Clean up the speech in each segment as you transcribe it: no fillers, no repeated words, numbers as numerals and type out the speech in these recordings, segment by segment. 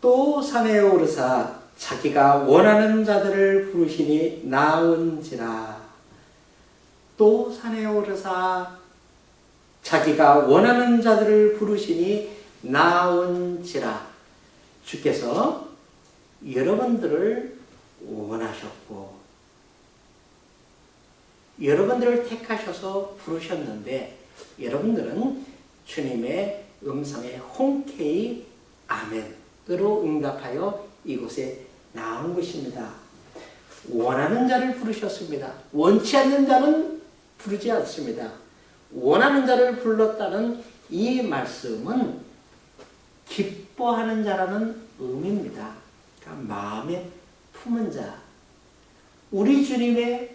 또 산에 오르사 자기가 원하는 자들을 부르시니 나온지라. 또 산에 오르사 자기가 원하는 자들을 부르시니 나온지라. 주께서 여러분들을 원하셨고 여러분들을 택하셔서 부르셨는데 여러분들은 주님의 음성에 흔쾌히 아멘으로 응답하여 이곳에 나온 것입니다. 원하는 자를 부르셨습니다. 원치 않는 자는 부르지 않습니다. 원하는 자를 불렀다는 이 말씀은 기뻐하는 자라는 의미입니다. 그러니까 마음에 품은 자. 우리 주님의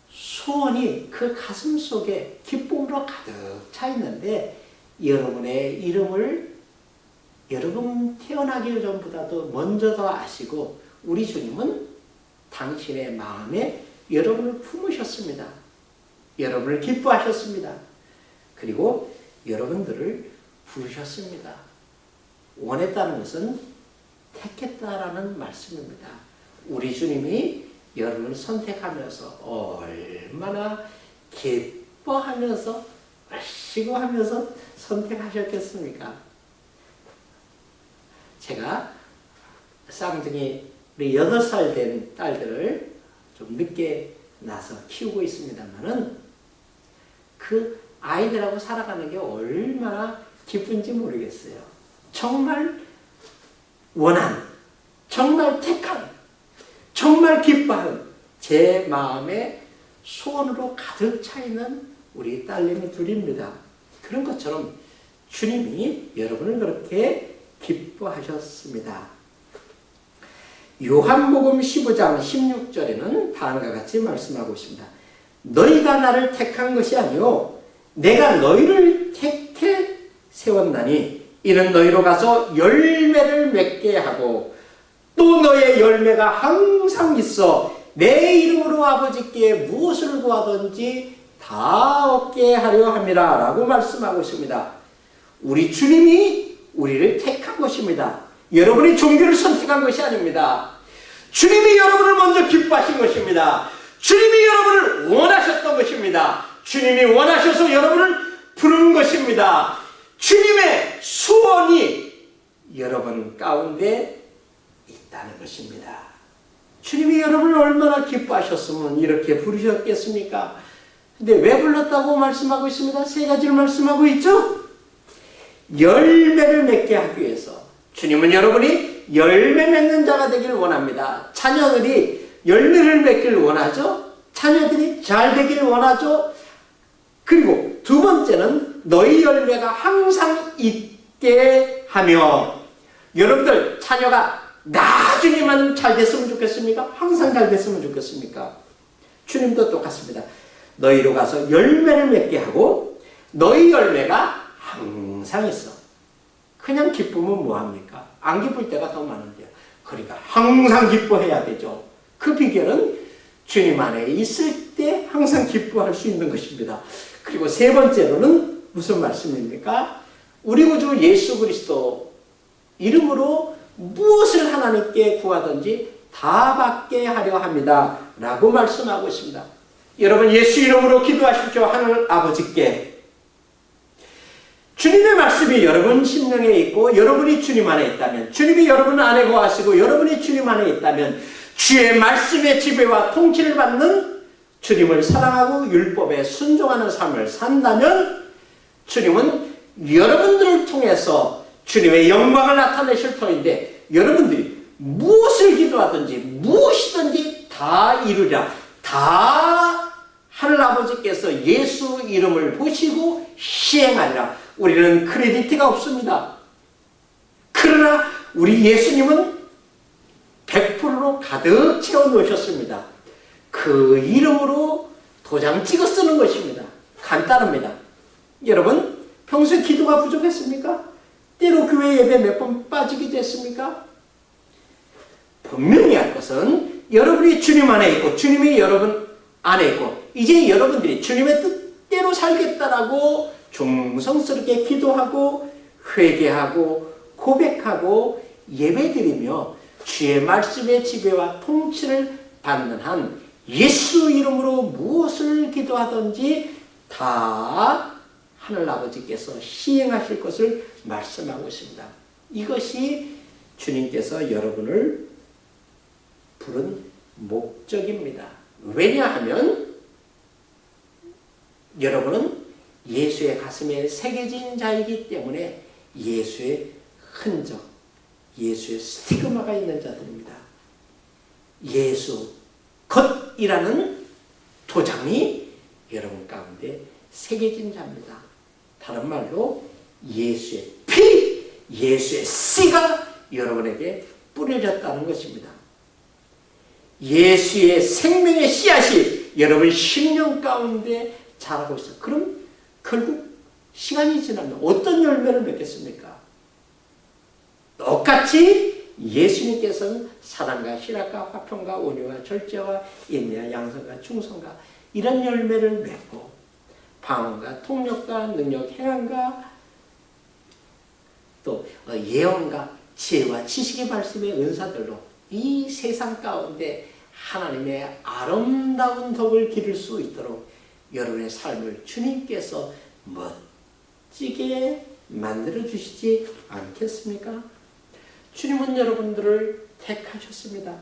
소원이 그 가슴 속에 기쁨으로 가득 차 있는데 여러분의 이름을 여러분 태어나기 전보다도 먼저 더 아시고 우리 주님은 당신의 마음에 여러분을 품으셨습니다. 여러분을 기뻐하셨습니다. 그리고 여러분들을 부르셨습니다. 원했다는 것은 택했다라는 말씀입니다. 우리 주님이 여러분을 선택하면서 얼마나 기뻐하면서 마시고 하면서 선택하셨겠습니까? 제가 쌍둥이 우리 8살 된 딸들을 좀 늦게 낳아서 키우고 있습니다만은 그 아이들하고 살아가는 게 얼마나 기쁜지 모르겠어요. 정말 원한, 정말 택한, 정말 기뻐하는 제 마음의 소원으로 가득 차 있는 우리 딸내미 둘입니다. 그런 것처럼 주님이 여러분을 그렇게 기뻐하셨습니다. 요한복음 15장 16절에는 다음과 같이 말씀하고 있습니다. 너희가 나를 택한 것이 아니요 내가 너희를 택해 세웠나니 이는 너희로 가서 열매를 맺게 하고 또 너의 열매가 항상 있어 내 이름으로 아버지께 무엇을 구하든지 다 얻게 하려 함이라 라고 말씀하고 있습니다. 우리 주님이 우리를 택한 것입니다. 여러분이 종교를 선택한 것이 아닙니다. 주님이 여러분을 먼저 기뻐하신 것입니다. 주님이 여러분을 원하셨던 것입니다. 주님이 원하셔서 여러분을 부른 것입니다. 주님의 소원이 여러분 가운데 있다는 것입니다. 주님이 여러분을 얼마나 기뻐하셨으면 이렇게 부르셨겠습니까? 근데 왜 불렀다고 말씀하고 있습니다. 3가지를 말씀하고 있죠. 열매를 맺게 하기 위해서. 주님은 여러분이 열매 맺는 자가 되기를 원합니다. 자녀들이 열매를 맺기를 원하죠. 자녀들이 잘 되기를 원하죠. 그리고 2번째는 너희 열매가 항상 있게 하며. 여러분들 자녀가 나중에만 잘 됐으면 좋겠습니까? 항상 잘 됐으면 좋겠습니까? 주님도 똑같습니다. 너희로 가서 열매를 맺게 하고 너희 열매가 항상 있어. 그냥 기쁘면 뭐합니까? 안 기쁠 때가 더 많은데요. 그러니까 항상 기뻐해야 되죠. 그 비결은 주님 안에 있을 때 항상 기뻐할 수 있는 것입니다. 그리고 3번째로는 무슨 말씀입니까? 우리 구주 예수 그리스도 이름으로 무엇을 하나님께 구하든지 다 받게 하려 합니다 라고 말씀하고 있습니다. 여러분 예수 이름으로 기도하십시오. 하늘 아버지께. 주님의 말씀이 여러분 심령에 있고 여러분이 주님 안에 있다면, 주님이 여러분 안에 거하시고 여러분이 주님 안에 있다면 주의 말씀의 지배와 통치를 받는 주님을 사랑하고 율법에 순종하는 삶을 산다면 주님은 여러분들을 통해서 주님의 영광을 나타내실 터인데 여러분들이 무엇을 기도하든지 무엇이든지 다 이루리라. 다 하늘아버지께서 예수 이름을 보시고 시행하리라. 우리는 크레디트가 없습니다. 그러나 우리 예수님은 100%로 가득 채워 놓으셨습니다. 그 이름으로 도장 찍어 쓰는 것입니다. 간단합니다. 여러분 평소에 기도가 부족했습니까? 때로 교회 예배 몇 번 빠지기도 했습니까? 분명히 할 것은 여러분이 주님 안에 있고 주님이 여러분 안에 있고 이제 여러분들이 주님의 뜻대로 살겠다라고 정성스럽게 기도하고 회개하고 고백하고 예배드리며 주의 말씀의 지배와 통치를 받는 한 예수 이름으로 무엇을 기도하든지 다 하늘아버지께서 시행하실 것을 말씀하고 있습니다. 이것이 주님께서 여러분을 부른 목적입니다. 왜냐하면 여러분은 예수의 가슴에 새겨진 자이기 때문에 예수의 흔적, 예수의 스티그마가 있는 자들입니다. 예수 겉이라는 도장이 여러분 가운데 새겨진 자입니다. 다른 말로 예수의 피, 예수의 씨가 여러분에게 뿌려졌다는 것입니다. 예수의 생명의 씨앗이 여러분 심령 가운데 자라고 있어요. 그럼 결국 시간이 지나면 어떤 열매를 맺겠습니까? 똑같이 예수님께서는 사랑과 신학과 화평과 온유와 절제와 인내와 양선과 충성과 이런 열매를 맺고 방언과 통역과 능력 행함과 또 예언과 지혜와 지식의 말씀의 은사들로 이 세상 가운데 하나님의 아름다운 덕을 기를 수 있도록 여러분의 삶을 주님께서 멋지게 만들어 주시지 않겠습니까? 주님은 여러분들을 택하셨습니다.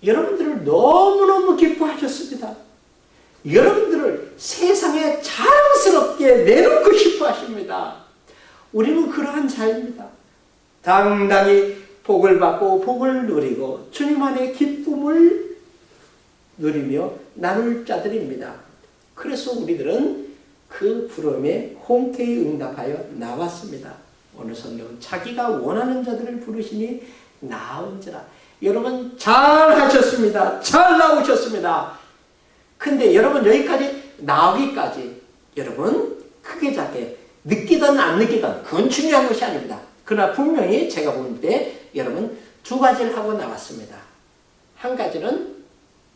여러분들을 너무너무 기뻐하셨습니다. 여러분들을 세상에 자랑스럽게 내놓고 싶어 하십니다. 우리는 그러한 자입니다. 당당히 복을 받고 복을 누리고 주님 안에 기쁨을 누리며 나눌 자들입니다. 그래서 우리들은 그 부름에 흔쾌히 응답하여 나왔습니다. 오늘 성경은 자기가 원하는 자들을 부르시니 나온지라. 여러분 잘하셨습니다. 잘 나오셨습니다. 근데 여러분 여기까지 나오기까지 여러분 크게 작게 느끼든 안 느끼든 그건 중요한 것이 아닙니다. 그러나 분명히 제가 볼 때 여러분 두 가지를 하고 나왔습니다. 한 가지는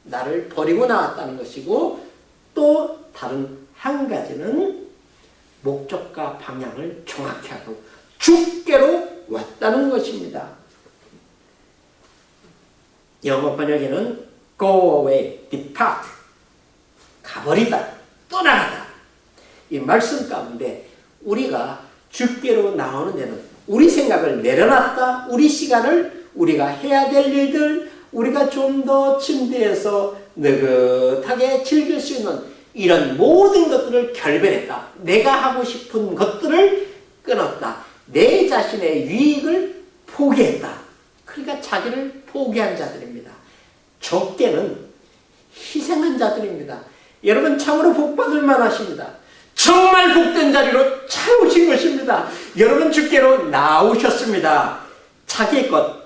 나를 버리고 나왔다는 것이고 또 다른 한 가지는 목적과 방향을 정확히 하고 주께로 왔다는 것입니다. 영어 번역에는 go away, depart, 가버리다, 떠나가다. 이 말씀 가운데 우리가 주께로 나오는 데는 우리 생각을 내려놨다, 우리 시간을 우리가 해야 될 일들, 우리가 좀 더 침대에서 느긋하게 즐길 수 있는 이런 모든 것들을 결별했다. 내가 하고 싶은 것들을 끊었다. 내 자신의 유익을 포기했다. 그러니까 자기를 포기한 자들입니다. 적게는 희생한 자들입니다. 여러분 참으로 복받을 만하십니다. 정말 복된 자리로 찾아오신 것입니다. 여러분 주께로 나오셨습니다. 자기의 것,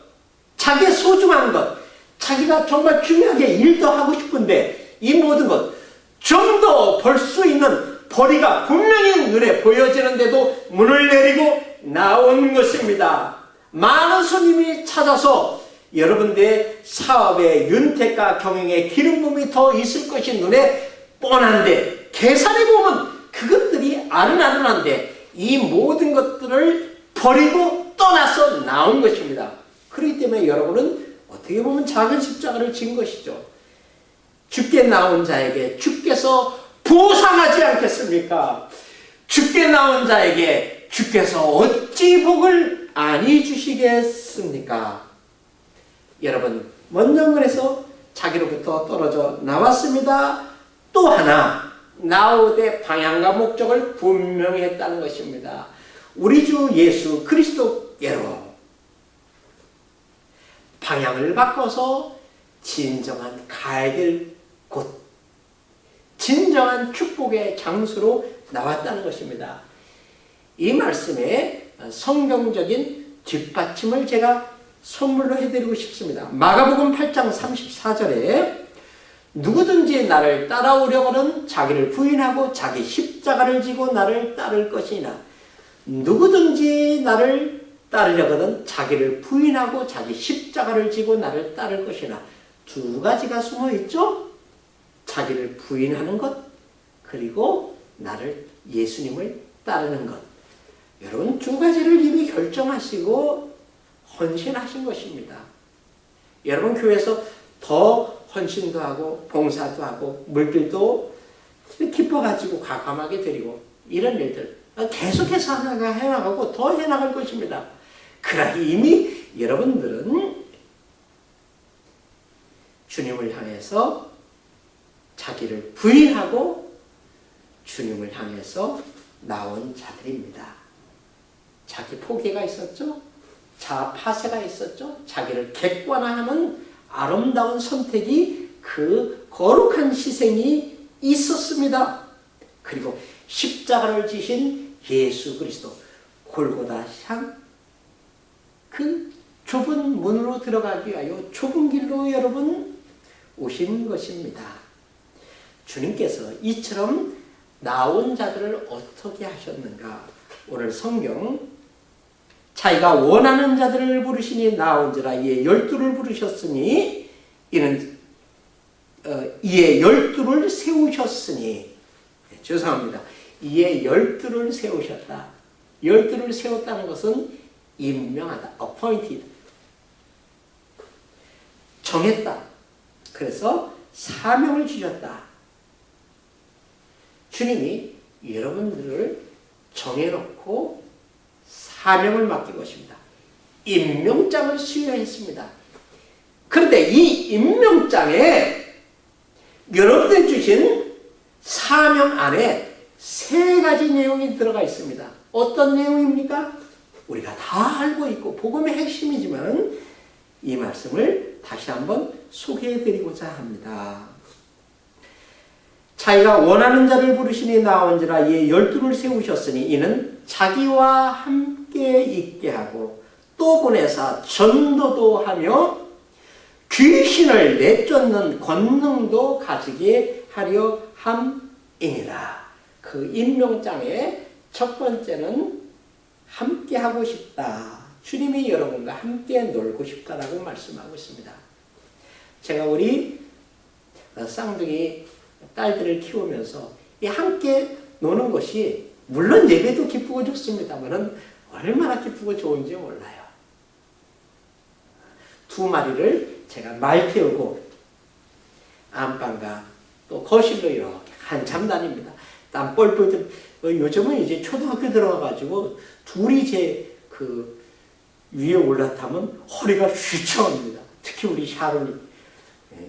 자기의 소중한 것, 자기가 정말 중요하게 일도 하고 싶은데 이 모든 것 좀 더 벌 수 있는 벌이가 분명히 눈에 보여지는데도 문을 내리고 나온 것입니다. 많은 손님이 찾아서 여러분들의 사업의 윤택과 경영의 기름 부음이 더 있을 것이 눈에 뻔한데 계산해보면 그것들이 아른아른한데 이 모든 것들을 버리고 떠나서 나온 것입니다. 그렇기 때문에 여러분은 어떻게 보면 작은 십자가를 진 것이죠. 주께 나온 자에게 주께서 보상하지 않겠습니까? 주께 나온 자에게 주께서 어찌 복을 아니 주시겠습니까? 여러분 먼저 그래서 자기로부터 떨어져 나왔습니다. 또 하나 나오되 방향과 목적을 분명히 했다는 것입니다. 우리 주 예수 그리스도께로 방향을 바꿔서 진정한 가야 될 곳, 진정한 축복의 장소로 나왔다는 것입니다. 이 말씀에 성경적인 뒷받침을 제가 선물로 해드리고 싶습니다. 마가복음 8장 34절에 누구든지 나를 따라오려거든 자기를 부인하고 자기 십자가를 지고 나를 따를 것이나 누구든지 나를 따르려거든 자기를 부인하고 자기 십자가를 지고 나를 따를 것이나 두 가지가 숨어 있죠? 자기를 부인하는 것 그리고 나를 예수님을 따르는 것. 여러분 두 가지를 이미 결정하시고 헌신하신 것입니다. 여러분 교회에서 더 헌신도 하고 봉사도 하고 물질도 기뻐가지고 과감하게 드리고 이런 일들 계속해서 해나가고 더 해나갈 것입니다. 그러나 이미 여러분들은 주님을 향해서 자기를 부인하고 주님을 향해서 나온 자들입니다. 자기 포기가 있었죠. 자아 파쇄가 있었죠. 자기를 객관화하는 아름다운 선택이 그 거룩한 희생이 있었습니다. 그리고 십자가를 지신 예수 그리스도 골고다 향 그 좁은 문으로 들어가기 위하여 좁은 길로 여러분 오신 것입니다. 주님께서 이처럼 나온 자들을 어떻게 하셨는가? 오늘 성경 자기가 원하는 자들을 부르시니 나온지라 이에 12를 부르셨으니 이는 이에 12를 세우셨으니 죄송합니다. 이에 12를 세우셨다. 12를 세웠다는 것은 임명하다. appointed. 정했다. 그래서 사명을 주셨다. 주님이 여러분들을 정해놓고 사명을 맡긴 것입니다. 임명장을 수여했습니다. 그런데 이 임명장에 여러분들 주신 사명 안에 3가지 내용이 들어가 있습니다. 어떤 내용입니까? 우리가 다 알고 있고 복음의 핵심이지만 이 말씀을 다시 한번 소개해드리고자 합니다. 자기가 원하는 자를 부르시니 나온지라 이에 12를 세우셨으니 이는 자기와 함께 있게 하고 또 보내사 전도도 하며 귀신을 내쫓는 권능도 가지게 하려 함이니라. 그 임명장의 첫 번째는 함께 하고 싶다. 주님이 여러분과 함께 놀고 싶다라고 말씀하고 있습니다. 제가 우리 쌍둥이 딸들을 키우면서 이 함께 노는 것이 물론 예배도 기쁘고 좋습니다만 얼마나 기쁘고 좋은지 몰라요. 2마리를 제가 말 태우고 안방과 또 거실로 이렇게 한참 다닙니다. 땀 뻘뻘 요즘은 이제 초등학교 들어가가지고 둘이 제 그 위에 올라타면 허리가 휘청합니다. 특히 우리 샤론이.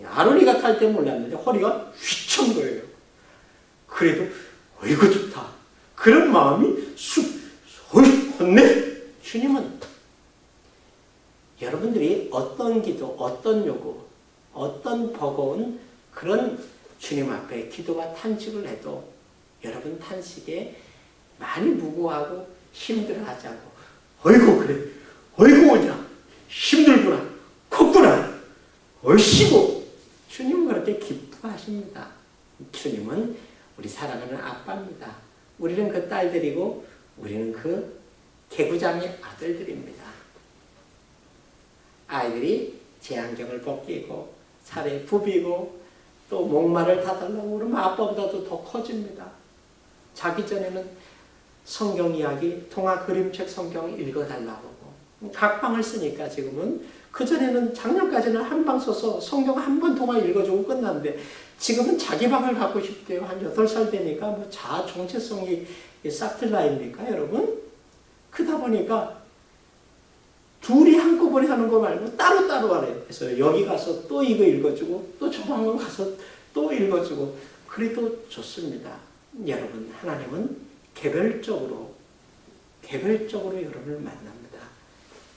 아론이가 탈 때 몰랐는데 허리가 휘청 거예요. 그래도 어이구 좋다. 그런 마음이 헌네. 주님은 여러분들이 어떤 기도, 어떤 요구, 어떤 버거운 그런 주님 앞에 기도와 탄식을 해도 여러분 탄식에 많이 무고하고 힘들어하지 않고 어이구 그래, 어이구 오냐, 힘들구나, 컸구나, 얼씨구. 주님은 그렇게 기뻐하십니다. 주님은 우리 사랑하는 아빠입니다. 우리는 그 딸들이고 우리는 그 개구장의 아들들입니다. 아이들이 제 안경을 벗기고 살에 부비고 또 목마를 타달라고 그러면 아빠보다도 더 커집니다. 자기 전에는 성경 이야기, 동화 그림책 성경 읽어달라고 하고 각방을 쓰니까 지금은 그전에는 작년까지는 한 방 써서 성경 한 번 동안 읽어주고 끝났는데 지금은 자기 방을 갖고 싶대요. 한 8살 되니까 뭐 자아 정체성이 싹틀 나입니까 여러분? 그러다 보니까 둘이 한꺼번에 하는 거 말고 따로따로 하래요. 그래서 여기 가서 또 이거 읽어주고 또 저 방을 가서 또 읽어주고 그래도 좋습니다. 여러분 하나님은 개별적으로 여러분을 만납니다.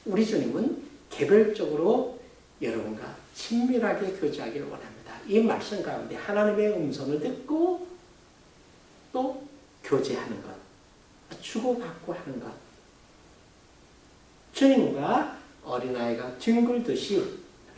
우리 주님은 개별적으로 여러분과 친밀하게 교제하기를 원합니다. 이 말씀 가운데 하나님의 음성을 듣고 또 교제하는 것, 주고받고 하는 것, 주님과 어린아이가 뒹굴듯이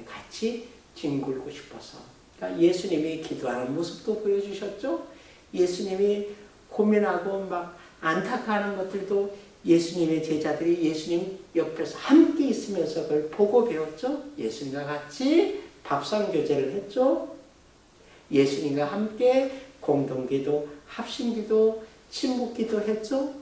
같이 뒹굴고 싶어서 그러니까 예수님이 기도하는 모습도 보여주셨죠. 예수님이 고민하고 막 안타까워하는 것들도 예수님의 제자들이 예수님 옆에서 함께 있으면서 그걸 보고 배웠죠. 예수님과 같이 밥상교제를 했죠. 예수님과 함께 공동기도, 합심기도, 친목기도 했죠.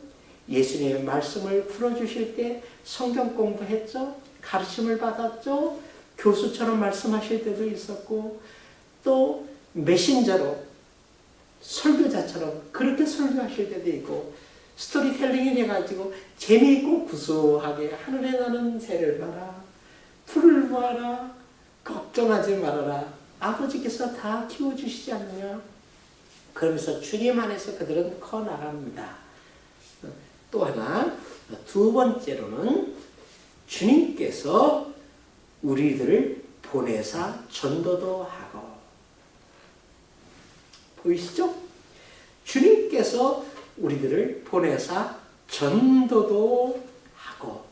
예수님의 말씀을 풀어주실 때 성경 공부했죠. 가르침을 받았죠. 교수처럼 말씀하실 때도 있었고 또 메신저로 설교자처럼 그렇게 설교하실 때도 있고 스토리텔링이 돼가지고 재미있고 구수하게 하늘에 나는 새를 봐라, 풀을 보아라, 걱정하지 말아라, 아버지께서 다 키워주시지 않느냐. 그러면서 주님 안에서 그들은 커나갑니다. 또 하나, 두 번째로는 주님께서 우리들을 보내사 전도도 하고. 보이시죠? 주님께서 우리들을 보내사 전도도 하고,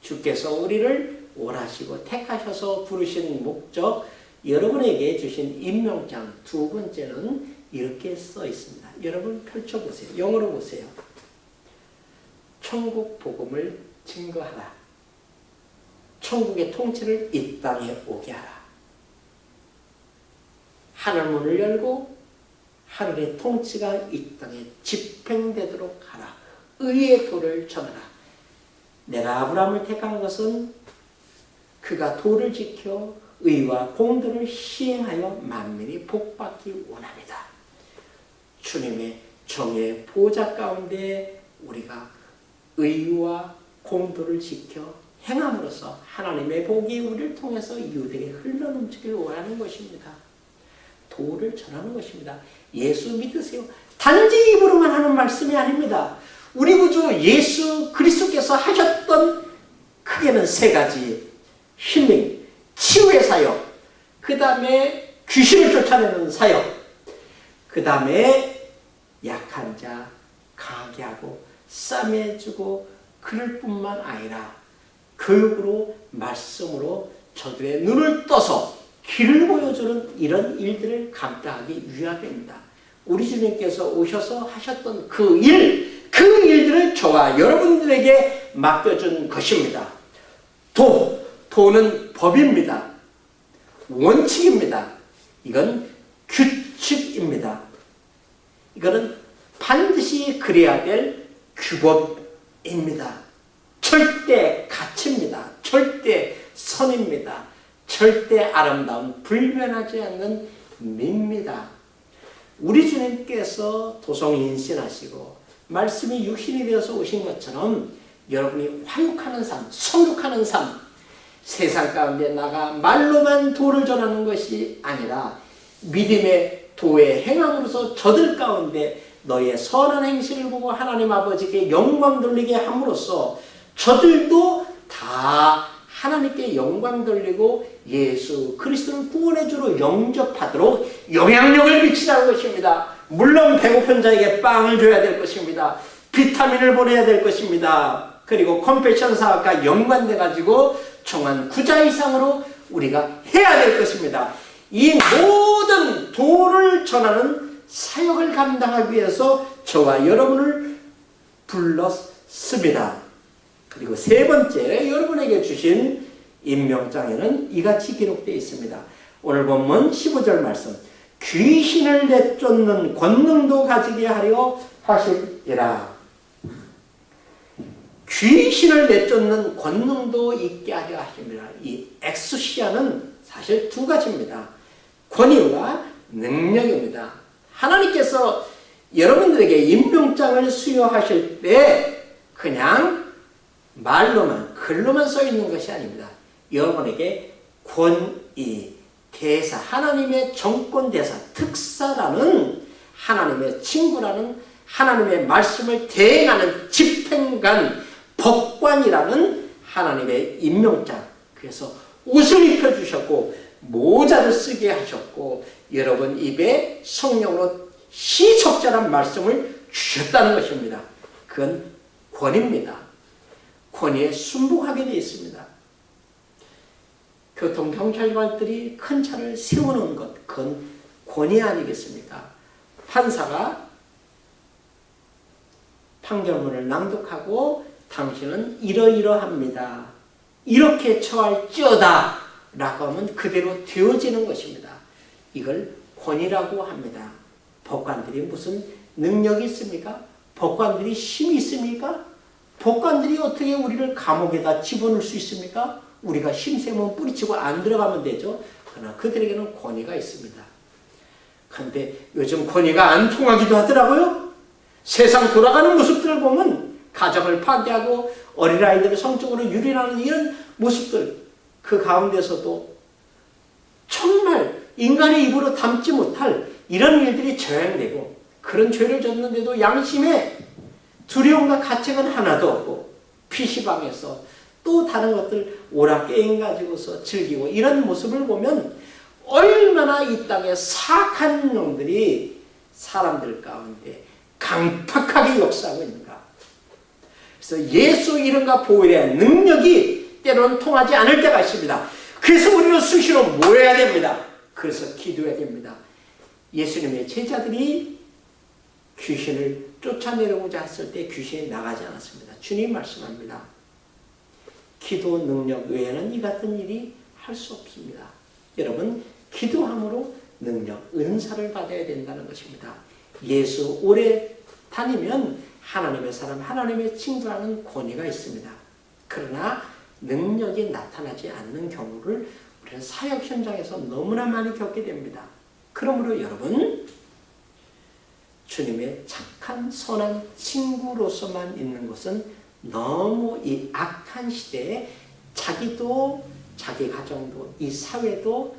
주께서 우리를 원하시고 택하셔서 부르신 목적, 여러분에게 주신 임명장 두 번째는 이렇게 써 있습니다. 여러분 펼쳐보세요. 영어로 보세요. 천국 복음을 증거하라. 천국의 통치를 이 땅에 오게 하라. 하늘문을 열고 하늘의 통치가 이 땅에 집행되도록 하라. 의의 도를 전하라. 내가 아브라함을 택한 것은 그가 도를 지켜 의와 공도를 시행하여 만민이 복받기 원합니다. 주님의 정의 보좌 가운데 우리가 의와 공도를 지켜 행함으로써 하나님의 복이 우리를 통해서 이웃에게 흘러넘치길 원하는 것입니다. 도를 전하는 것입니다. 예수 믿으세요. 단지 입으로만 하는 말씀이 아닙니다. 우리 구주 예수 그리스도께서 하셨던 크게는 세 가지: 힐링, 치유의 사역, 그 다음에 귀신을 쫓아내는 사역, 그 다음에 약한 자 강하게 하고 싸매주고 그럴 뿐만 아니라 교육으로 말씀으로 저들의 눈을 떠서 길을 보여주는 이런 일들을 감당하기 위함입니다. 우리 주님께서 오셔서 하셨던 그 일들을 저와 여러분들에게 맡겨준 것입니다. 도는 법입니다. 원칙입니다. 이건 규칙입니다. 이거는 반드시 그래야 될 규범입니다. 절대 가치입니다. 절대 선입니다. 절대 아름다운 불변하지 않는 미입니다. 우리 주님께서 도성인신하시고 말씀이 육신이 되어서 오신 것처럼 여러분이 화육하는 삶, 성육하는 삶, 세상 가운데 나가 말로만 도를 전하는 것이 아니라 믿음의 도의 행함으로서 저들 가운데 너의 선한 행실을 보고 하나님 아버지께 영광 돌리게 함으로써 저들도 다 하나님께 영광 돌리고 예수 그리스도를 구원의 주로 영접하도록 영향력을 미치라는 것입니다. 물론 배고픈 자에게 빵을 줘야 될 것입니다. 비타민을 보내야 될 것입니다. 그리고 컴패션 사업과 연관돼 가지고 총한 9자 이상으로 우리가 해야 될 것입니다. 이 모든 도를 전하는 사역을 감당하기 위해서 저와 여러분을 불렀습니다. 그리고 세 번째, 여러분에게 주신 임명장에는 이같이 기록되어 있습니다. 오늘 본문 15절 말씀, 귀신을 내쫓는 권능도 가지게 하려 하시리라. 귀신을 내쫓는 권능도 있게 하려 하십니다. 이 엑수시아는 사실 두 가지입니다. 권위와 능력입니다. 하나님께서 여러분들에게 임명장을 수여하실 때 그냥 말로만 글로만 써 있는 것이 아닙니다. 여러분에게 권위, 대사, 하나님의 정권 대사, 특사라는 하나님의 친구라는 하나님의 말씀을 대행하는 집행관, 법관이라는 하나님의 임명장. 그래서 옷을 입혀주셨고 모자를 쓰게 하셨고 여러분 입에 성령으로 시적절한 말씀을 주셨다는 것입니다. 그건 권위입니다. 권위에 순복하게 되어 있습니다. 교통경찰관들이 큰 차를 세우는 것, 그건 권위 아니겠습니까? 판사가 판결문을 낭독하고 당신은 이러이러합니다. 이렇게 처할지어다 라고 하면 그대로 되어지는 것입니다. 이걸 권위라고 합니다. 법관들이 무슨 능력이 있습니까? 법관들이 힘이 있습니까? 법관들이 어떻게 우리를 감옥에다 집어넣을 수 있습니까? 우리가 힘세면 뿌리치고 안 들어가면 되죠. 그러나 그들에게는 권위가 있습니다. 그런데 요즘 권위가 안 통하기도 하더라고요. 세상 돌아가는 모습들을 보면 가정을 파괴하고 어린아이들을 성적으로 유린하는 이런 모습들, 그 가운데서도 정말 인간의 입으로 담지 못할 이런 일들이 저행되고, 그런 죄를 졌는데도 양심에 두려움과 가책은 하나도 없고 PC방에서 또 다른 것들 오락 게임 가지고서 즐기고, 이런 모습을 보면 얼마나 이 땅에 사악한 놈들이 사람들 가운데 강팍하게 역사하고 있는가. 그래서 예수 이름과 보혈의 능력이 때로는 통하지 않을 때가 있습니다. 그래서 우리는 수시로 모여야 됩니다. 그래서 기도해야 됩니다. 예수님의 제자들이 귀신을 쫓아내려고자 했을 때 귀신이 나가지 않았습니다. 주님 말씀합니다. 기도 능력 외에는 이 같은 일이 할 수 없습니다. 여러분, 기도함으로 능력, 은사를 받아야 된다는 것입니다. 예수 오래 다니면 하나님의 사람, 하나님의 친구라는 권위가 있습니다. 그러나 능력이 나타나지 않는 경우를 우리는 사역 현장에서 너무나 많이 겪게 됩니다. 그러므로 여러분, 주님의 착한 선한 친구로서만 있는 것은 너무 이 악한 시대에 자기도, 자기 가정도, 이 사회도,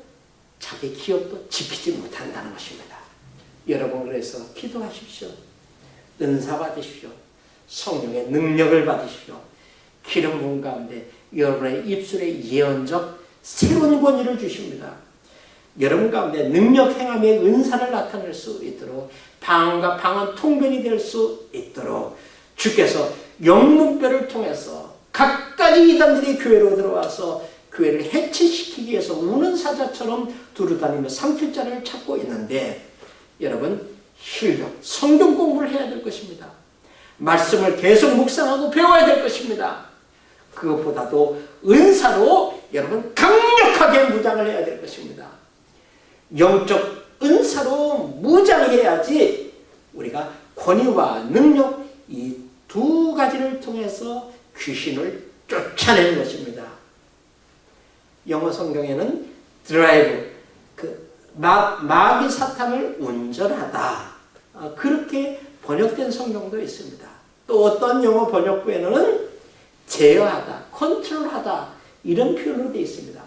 자기 기업도 지키지 못한다는 것입니다. 여러분, 그래서 기도하십시오. 은사 받으십시오. 성령의 능력을 받으십시오. 기름 부음 가운데 여러분의 입술에 예언적 새로운 권위를 주십니다. 여러분 가운데 능력 행함의 은사를 나타낼 수 있도록, 방언과 방언 통변이 될 수 있도록 주께서 영문별을 통해서 각가지 이단들이 교회로 들어와서 교회를 해체시키기 위해서 우는 사자처럼 두루다니며 삼킬 자를 찾고 있는데, 여러분, 실력, 성경 공부를 해야 될 것입니다. 말씀을 계속 묵상하고 배워야 될 것입니다. 그것보다도 은사로 여러분 강력하게 무장을 해야 될 것입니다. 영적 은사로 무장해야지 우리가 권위와 능력, 이 두 가지를 통해서 귀신을 쫓아내는 것입니다. 영어 성경에는 드라이브, 마귀 사탄을 운전하다, 그렇게 번역된 성경도 있습니다. 또 어떤 영어 번역부에는 제어하다, 컨트롤하다, 이런 표현으로 되어 있습니다.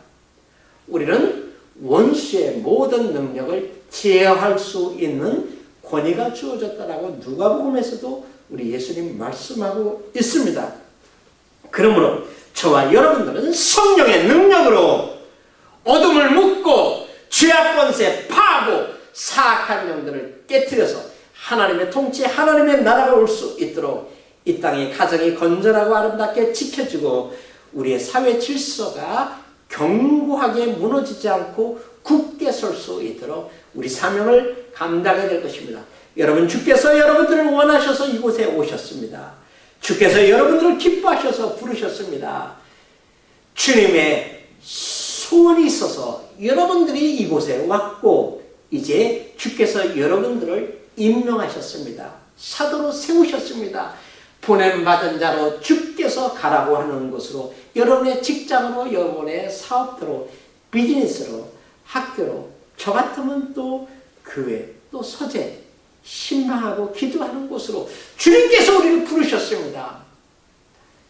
우리는 원수의 모든 능력을 제어할 수 있는 권위가 주어졌다라고 누가복음에서도 우리 예수님 말씀하고 있습니다. 그러므로 저와 여러분들은 성령의 능력으로 어둠을 묶고 죄악 권세 파하고 사악한 영들을 깨트려서 하나님의 통치, 하나님의 나라가 올 수 있도록 이 땅의 가정이 건전하고 아름답게 지켜지고 우리의 사회 질서가 견고하게 무너지지 않고 굳게 설 수 있도록 우리 사명을 감당해야 될 것입니다. 여러분, 주께서 여러분들을 원하셔서 이곳에 오셨습니다. 주께서 여러분들을 기뻐하셔서 부르셨습니다. 주님의 소원이 있어서 여러분들이 이곳에 왔고, 이제 주께서 여러분들을 임명하셨습니다. 사도로 세우셨습니다. 보냄받은 자로 주께서 가라고 하는 곳으로, 여러분의 직장으로, 여러분의 사업터로, 비즈니스로, 학교로, 저 같으면 또 교회, 또 서재, 신방하고 기도하는 곳으로 주님께서 우리를 부르셨습니다.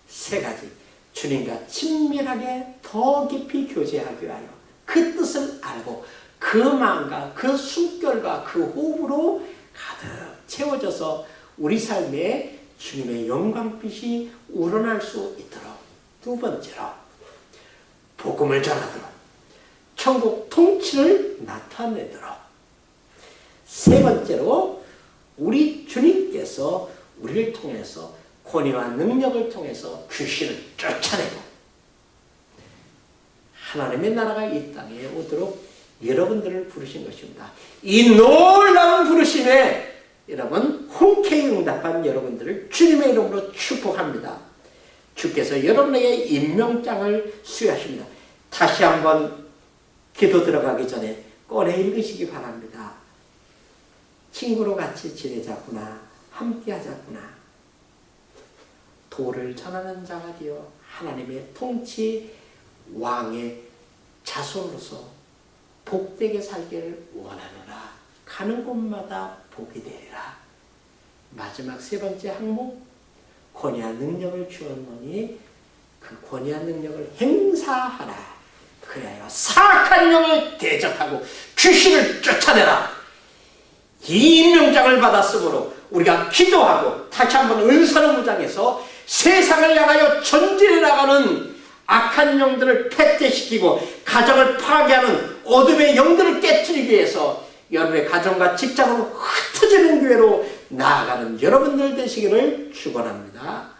세 가지, 주님과 친밀하게 더 깊이 교제하기 위하여 그 뜻을 알고 그 마음과 그 숨결과 그 호흡으로 가득 채워져서 우리 삶에 주님의 영광빛이 우러날 수 있도록, 두 번째로 복음을 전하도록, 천국 통치를 나타내도록, 세 번째로 우리 주님께서 우리를 통해서 권위와 능력을 통해서 귀신을 쫓아내고 하나님의 나라가 이 땅에 오도록 여러분들을 부르신 것입니다. 이 놀라운 부르심에 여러분 흔쾌히 응답한 여러분들을 주님의 이름으로 축복합니다. 주께서 여러분에게 임명장을 수여하십니다. 다시 한번 기도 들어가기 전에 꺼내 읽으시기 바랍니다. 친구로 같이 지내자꾸나, 함께 하자꾸나. 도를 전하는 자가 되어 하나님의 통치 왕의 자손으로서 복되게 살기를 원하노라. 가는 곳마다 복이 되리라. 마지막 세 번째 항목, 권위한 능력을 주었노니 그 권위한 능력을 행사하라. 그래야 사악한 영을 대적하고 귀신을 쫓아내라. 이 임명장을 받았으므로 우리가 기도하고 다시 한번 은사를 무장해서 세상을 향하여 전진해 나가는 악한 영들을 패퇴시키고 가정을 파괴하는 어둠의 영들을 깨트리기 위해서 여러분의 가정과 직장으로 흩어지는 교회로 나아가는 여러분들 되시기를 축원합니다.